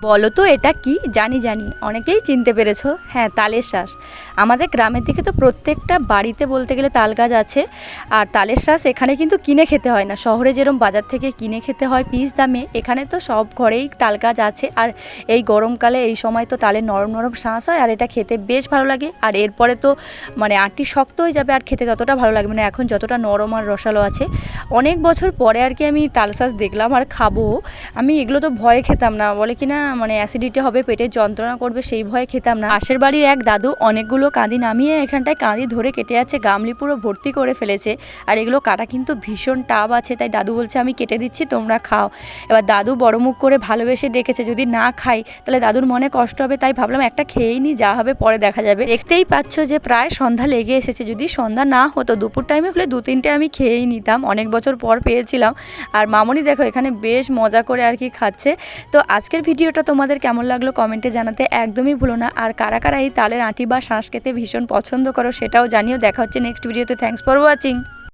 বলো তো এটা কি? জানি জানি অনেকেই চিনতে পেরেছো, হ্যাঁ তালের শাঁস। আমাদের গ্রামের দিকে তো প্রত্যেকটা বাড়িতে বলতে গেলে তাল গাছ আছে। আর তালের শাঁস এখানে কিন্তু কিনে খেতে হয় না, শহরে যেরকম বাজার থেকে কিনে খেতে হয় পিস দামে, এখানে তো সব ঘরেই তাল গাছ আছে। আর এই গরমকালে এই সময় তো তালের নরম নরম শাঁস হয়, আর এটা খেতে বেশ ভালো লাগে। আর এরপরে তো মানে আঁটি শক্ত হয়ে যাবে আর খেতে ততটা ভালো লাগবে না, এখন যতটা নরম আর রসালো আছে। অনেক বছর পরে আর কি আমি তাল শাঁস দেখলাম আর খাবো। আমি এগুলো তো ভয়ে খেতাম না, বলে কি না মানে অ্যাসিডিটি হবে, পেটের যন্ত্রণা করবে, সেই ভয়ে খেতাম না। পাশের বাড়ির এক দাদু অনেকগুলো কাঁদি নামিয়ে এখানটায় কাঁদি ধরে কেটে যাচ্ছে, গামলি পুরো ভর্তি করে ফেলেছে। আর এগুলো কাটা কিন্তু ভীষণ টাব আছে, তাই দাদু বলছে আমি কেটে দিচ্ছি তোমরা খাও। এবার দাদু বড় মুখ করে ভালোবেসে ডেকেছে, যদি না খাই তাহলে দাদুর মনে কষ্ট হবে, তাই ভাবলাম একটা খেয়েই নি, যা হবে পরে দেখা যাবে। দেখতেই পাচ্ছ যে প্রায় সন্ধ্যা লেগে এসেছে, যদি সন্ধ্যা না হতো দুপুর টাইমে হলে 2-3টে আমি খেয়েই নিতাম, অনেক বছর পর পেয়েছিলাম। আর মামনি দেখো এখানে বেশ মজা করে আর কি খাচ্ছে। তো আজকের ভিডিওটা তোমাদের কেমন লাগলো কমেন্টে জানাতে একদমই ভুলো না। আর কারা কারা এই তালের আঁটি বা শাঁস খেতে ভীষণ পছন্দ করো সেটাও জানিও। দেখা হচ্ছে নেক্সট ভিডিওতে। Thanks for watching.